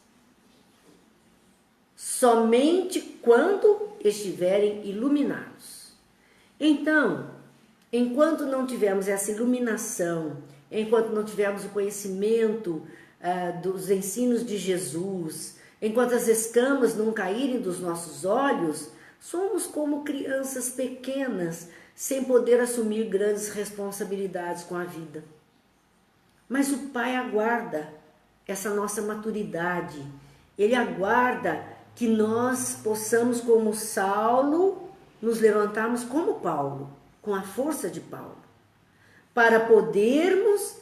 somente quando estiverem iluminados. Então, enquanto não tivermos essa iluminação, enquanto não tivermos o conhecimento dos ensinos de Jesus, enquanto as escamas não caírem dos nossos olhos, somos como crianças pequenas, sem poder assumir grandes responsabilidades com a vida. Mas o Pai aguarda essa nossa maturidade. Ele aguarda que nós possamos, como Saulo, nos levantarmos como Paulo, com a força de Paulo, para podermos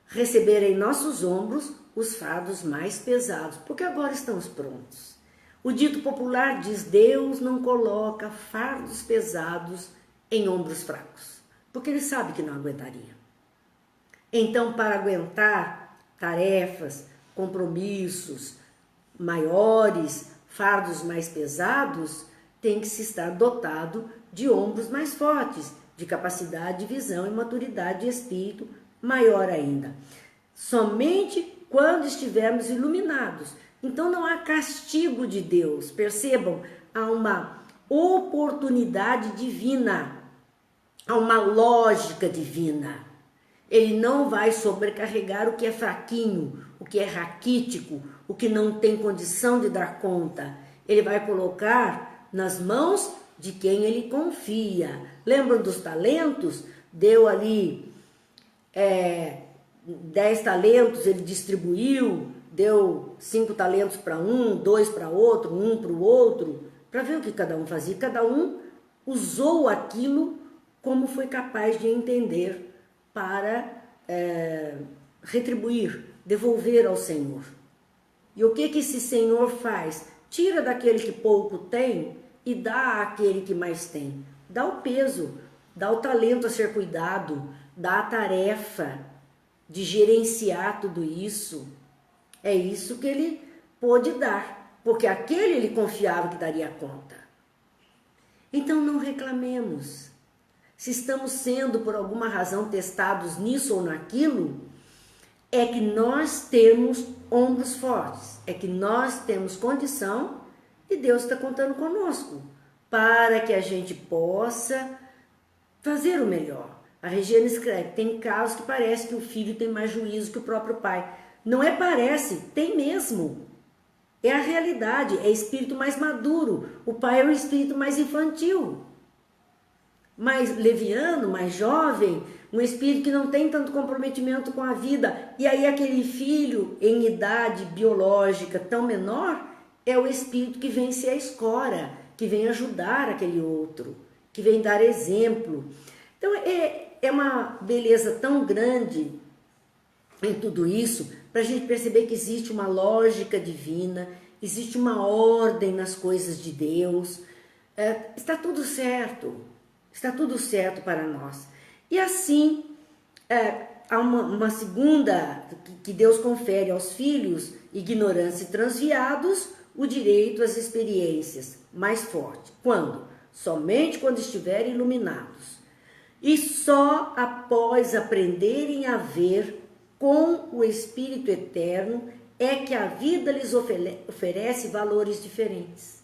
receber em nossos ombros os fardos mais pesados, porque agora estamos prontos. O dito popular diz, Deus não coloca fardos pesados em ombros fracos, porque Ele sabe que não aguentaria. Então, para aguentar tarefas, compromissos maiores, fardos mais pesados, tem que se estar dotado de ombros mais fortes, de capacidade de visão e maturidade de espírito maior ainda. Somente quando estivermos iluminados. Então não há castigo de Deus, percebam, há uma oportunidade divina, há uma lógica divina. Ele não vai sobrecarregar o que é fraquinho, o que é raquítico, o que não tem condição de dar conta. Ele vai colocar nas mãos de quem ele confia. Lembram dos talentos? Deu ali 10 talentos, ele distribuiu, deu 5 talentos para um, 2 para outro, 1 para o outro, para ver o que cada um fazia. Cada um usou aquilo como foi capaz de entender para retribuir, devolver ao Senhor. E o que esse Senhor faz? Tira daquele que pouco tem e dá àquele que mais tem. Dá o peso, dá o talento a ser cuidado, dá a tarefa de gerenciar tudo isso. É isso que ele pôde dar, porque aquele ele confiava que daria conta. Então não reclamemos. Se estamos sendo por alguma razão testados nisso ou naquilo, é que nós temos ombros fortes, é que nós temos condição e Deus está contando conosco para que a gente possa fazer o melhor. A Regiane escreve, tem casos que parece que o filho tem mais juízo que o próprio pai. Não é parece, tem mesmo. É a realidade, é espírito mais maduro. O pai é um espírito mais infantil, mais leviano, mais jovem, um espírito que não tem tanto comprometimento com a vida. E aí aquele filho em idade biológica tão menor é o espírito que vem ser a escora, que vem ajudar aquele outro, que vem dar exemplo. Então é uma beleza tão grande em tudo isso, para a gente perceber que existe uma lógica divina, existe uma ordem nas coisas de Deus, está tudo certo para nós. E assim, há uma segunda, que Deus confere aos filhos ignorantes e transviados, o direito às experiências mais forte. Quando? Somente quando estiverem iluminados. E só após aprenderem a ver com o Espírito Eterno é que a vida lhes oferece valores diferentes.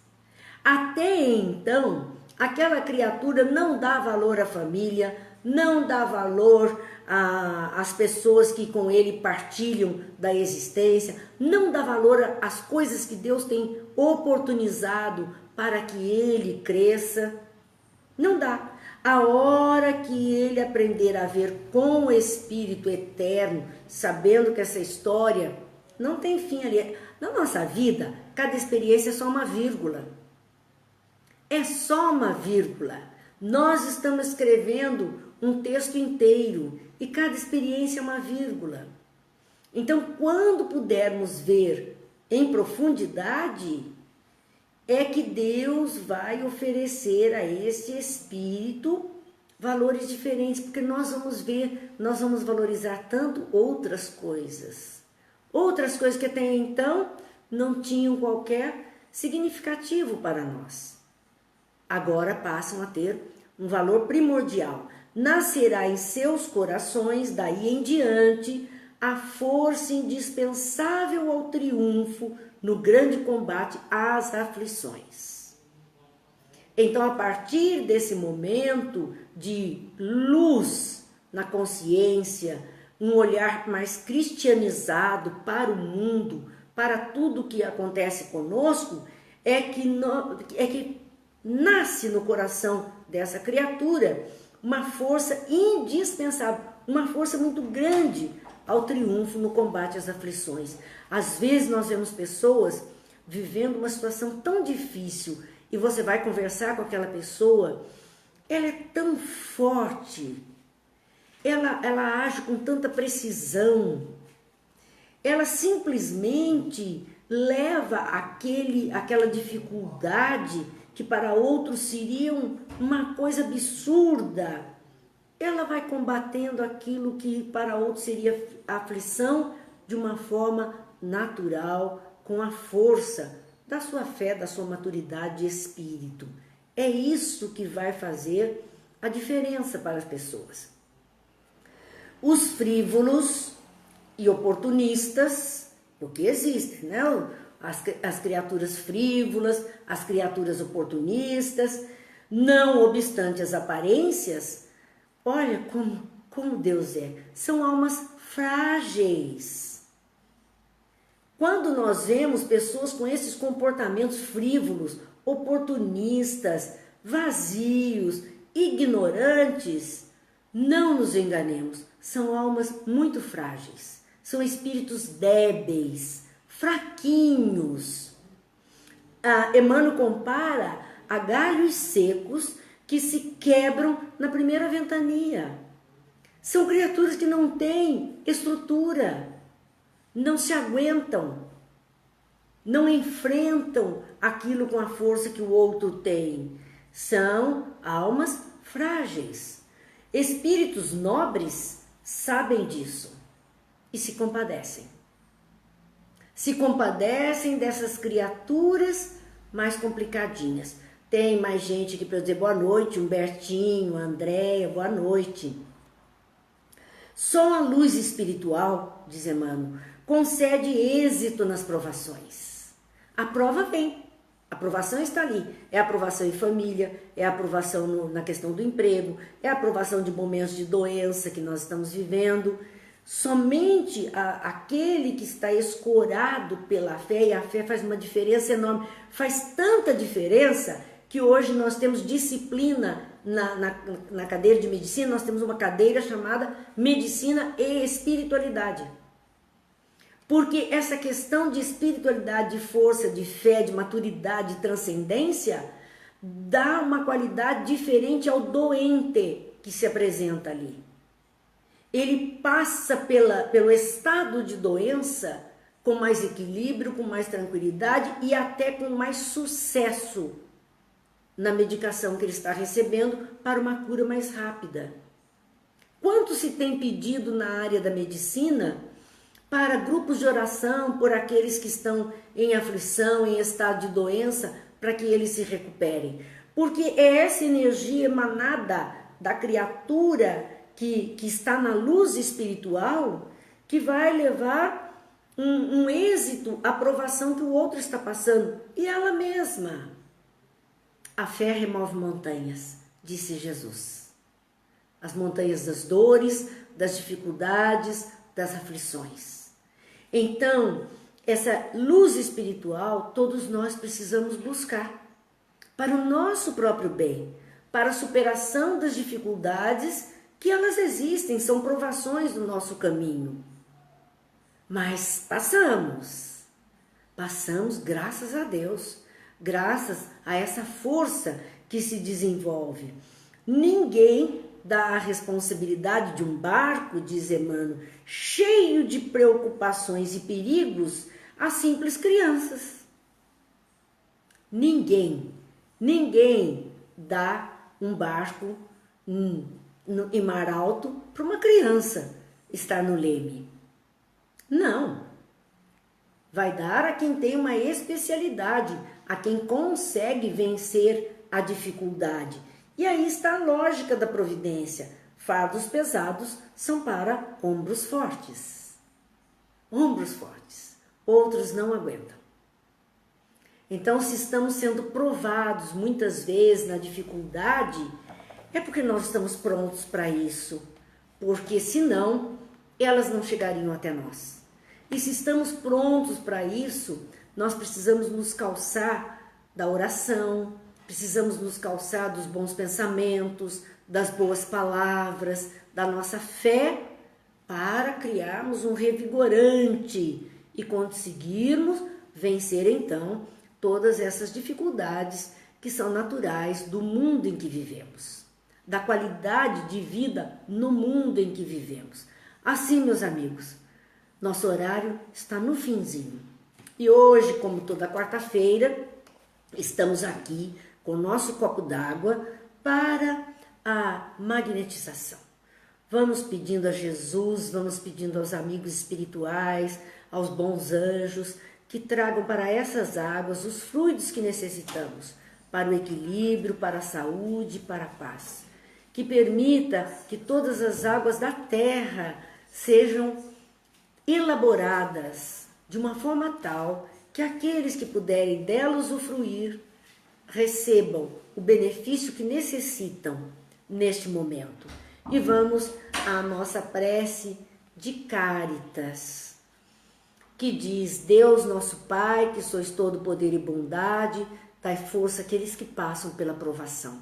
Até então, aquela criatura não dá valor à família, não dá valor às pessoas que com ele partilham da existência, não dá valor às coisas que Deus tem oportunizado para que ele cresça. Não dá. A hora que ele aprender a ver com o Espírito Eterno, sabendo que essa história não tem fim ali. Na nossa vida, cada experiência é só uma vírgula. É só uma vírgula. Nós estamos escrevendo um texto inteiro e cada experiência é uma vírgula. Então, quando pudermos ver em profundidade, é que Deus vai oferecer a esse espírito valores diferentes, porque nós vamos ver, nós vamos valorizar tanto outras coisas que até então não tinham qualquer significativo para nós. Agora passam a ter um valor primordial. Nascerá em seus corações, daí em diante, a força indispensável ao triunfo no grande combate às aflições. Então, a partir desse momento de luz na consciência, um olhar mais cristianizado para o mundo, para tudo que acontece conosco, é que nasce no coração dessa criatura uma força indispensável, uma força muito grande ao triunfo no combate às aflições. Às vezes nós vemos pessoas vivendo uma situação tão difícil e você vai conversar com aquela pessoa, ela é tão forte, ela age com tanta precisão, ela simplesmente leva aquela dificuldade que para outros seria uma coisa absurda. Ela vai combatendo aquilo que para outros seria aflição de uma forma natural, com a força da sua fé, da sua maturidade de espírito. É isso que vai fazer a diferença para as pessoas. Os frívolos e oportunistas, porque existem, né? As criaturas frívolas, as criaturas oportunistas, não obstante as aparências, olha como Deus é. São almas frágeis. Quando nós vemos pessoas com esses comportamentos frívolos, oportunistas, vazios, ignorantes, não nos enganemos. São almas muito frágeis. São espíritos débeis, fraquinhos. Emmanuel compara a galhos secos que se quebram na primeira ventania. São criaturas que não têm estrutura, não se aguentam, não enfrentam aquilo com a força que o outro tem. São almas frágeis. Espíritos nobres sabem disso e se compadecem. Se compadecem dessas criaturas mais complicadinhas. Tem mais gente aqui para dizer boa noite, Humbertinho, Andréia, boa noite. Só a luz espiritual, diz Emmanuel, concede êxito nas provações. A prova vem, a aprovação está ali. É a aprovação em família, é a aprovação na questão do emprego, é a aprovação de momentos de doença que nós estamos vivendo. Somente aquele que está escorado pela fé, e a fé faz uma diferença enorme, faz tanta diferença que hoje nós temos disciplina na cadeira de medicina, nós temos uma cadeira chamada Medicina e Espiritualidade. Porque essa questão de espiritualidade, de força, de fé, de maturidade, de transcendência, dá uma qualidade diferente ao doente que se apresenta ali. Ele passa pelo estado de doença com mais equilíbrio, com mais tranquilidade e até com mais sucesso na medicação que ele está recebendo para uma cura mais rápida. Quanto se tem pedido na área da medicina para grupos de oração por aqueles que estão em aflição, em estado de doença, para que eles se recuperem? Porque é essa energia emanada da criatura que está na luz espiritual que vai levar um êxito à provação que o outro está passando. E ela mesma. A fé remove montanhas, disse Jesus. As montanhas das dores, das dificuldades, das aflições. Então, essa luz espiritual todos nós precisamos buscar para o nosso próprio bem, para a superação das dificuldades que elas existem, são provações do nosso caminho. Mas passamos graças a Deus, graças a essa força que se desenvolve. Ninguém dá a responsabilidade de um barco, diz Emmanuel, cheio de preocupações e perigos a simples crianças. Ninguém dá um barco em mar alto para uma criança estar no leme. Não. Vai dar a quem tem uma especialidade, a quem consegue vencer a dificuldade. E aí está a lógica da providência. Fardos pesados são para ombros fortes. Ombros fortes. Outros não aguentam. Então, se estamos sendo provados muitas vezes na dificuldade, é porque nós estamos prontos para isso. Porque senão, elas não chegariam até nós. E se estamos prontos para isso, nós precisamos nos calçar da oração, precisamos nos calçar dos bons pensamentos, das boas palavras, da nossa fé, para criarmos um revigorante e conseguirmos vencer então todas essas dificuldades que são naturais do mundo em que vivemos, da qualidade de vida no mundo em que vivemos. Assim, meus amigos, nosso horário está no finzinho. E hoje, como toda quarta-feira, estamos aqui com o nosso copo d'água para a magnetização. Vamos pedindo a Jesus, vamos pedindo aos amigos espirituais, aos bons anjos, que tragam para essas águas os fluidos que necessitamos, para o equilíbrio, para a saúde, para a paz. Que permita que todas as águas da terra sejam elaboradas de uma forma tal que aqueles que puderem dela usufruir recebam o benefício que necessitam neste momento. E vamos à nossa prece de Cáritas, que diz: Deus nosso Pai, que sois todo poder e bondade, dai força àqueles que passam pela provação.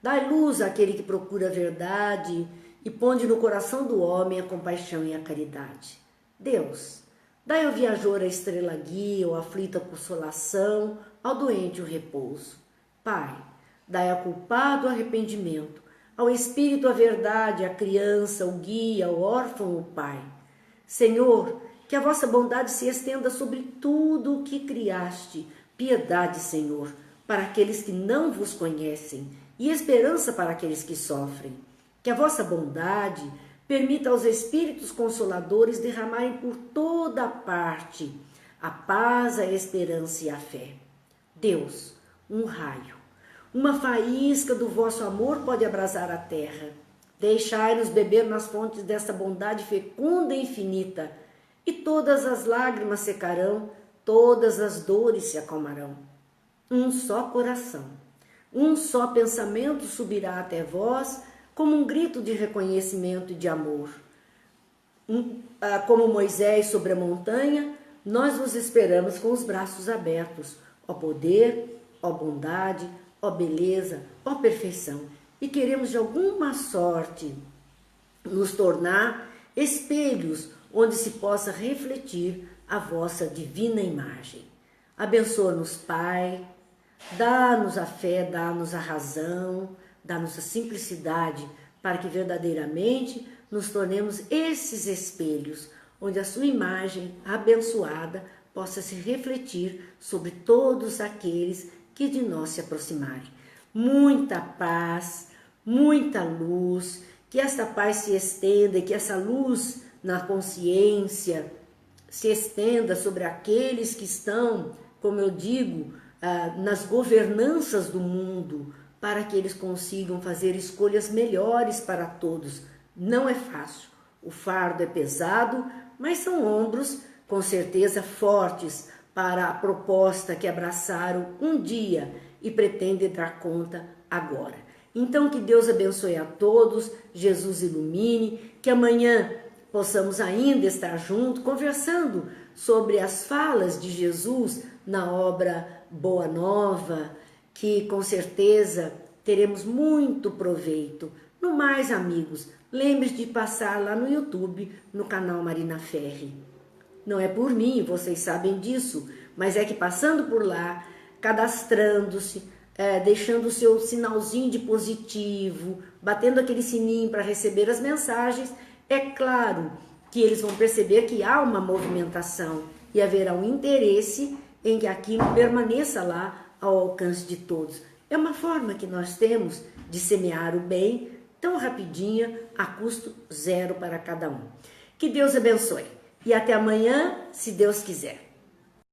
Dai luz àquele que procura a verdade e ponde no coração do homem a compaixão e a caridade. Deus, dai ao viajor a estrela guia, ao aflito a consolação, ao doente o repouso. Pai, dai ao culpado o arrependimento, ao espírito a verdade, à criança o guia, ao órfão o pai. Senhor, que a vossa bondade se estenda sobre tudo o que criaste. Piedade, Senhor, para aqueles que não vos conhecem e esperança para aqueles que sofrem. Que a vossa bondade permita aos espíritos consoladores derramarem por toda a parte a paz, a esperança e a fé. Deus, um raio, uma faísca do vosso amor pode abrasar a terra. Deixai-nos beber nas fontes desta bondade fecunda e infinita, e todas as lágrimas secarão, todas as dores se acalmarão. Um só coração, um só pensamento subirá até vós, como um grito de reconhecimento e de amor. como Moisés sobre a montanha, nós vos esperamos com os braços abertos, ó poder, ó bondade, ó beleza, ó perfeição. E queremos de alguma sorte nos tornar espelhos onde se possa refletir a vossa divina imagem. Abençoa-nos, Pai, dá-nos a fé, dá-nos a razão, dá-nos a simplicidade, para que verdadeiramente nos tornemos esses espelhos, onde a sua imagem abençoada possa se refletir sobre todos aqueles que de nós se aproximarem. Muita paz, muita luz, que esta paz se estenda e que essa luz na consciência se estenda sobre aqueles que estão, como eu digo, nas governanças do mundo, para que eles consigam fazer escolhas melhores para todos. Não é fácil, o fardo é pesado, mas são ombros com certeza fortes para a proposta que abraçaram um dia e pretendem dar conta agora. Então que Deus abençoe a todos, Jesus ilumine, que amanhã possamos ainda estar juntos conversando sobre as falas de Jesus na obra Boa Nova, que com certeza teremos muito proveito. No mais, amigos, lembre-se de passar lá no YouTube, no canal Marina Ferri. Não é por mim, vocês sabem disso, mas é que passando por lá, cadastrando-se, deixando o seu sinalzinho de positivo, batendo aquele sininho para receber as mensagens, é claro que eles vão perceber que há uma movimentação e haverá um interesse em que aquilo permaneça lá ao alcance de todos. É uma forma que nós temos de semear o bem tão rapidinha, a custo zero para cada um. Que Deus abençoe e até amanhã, se Deus quiser.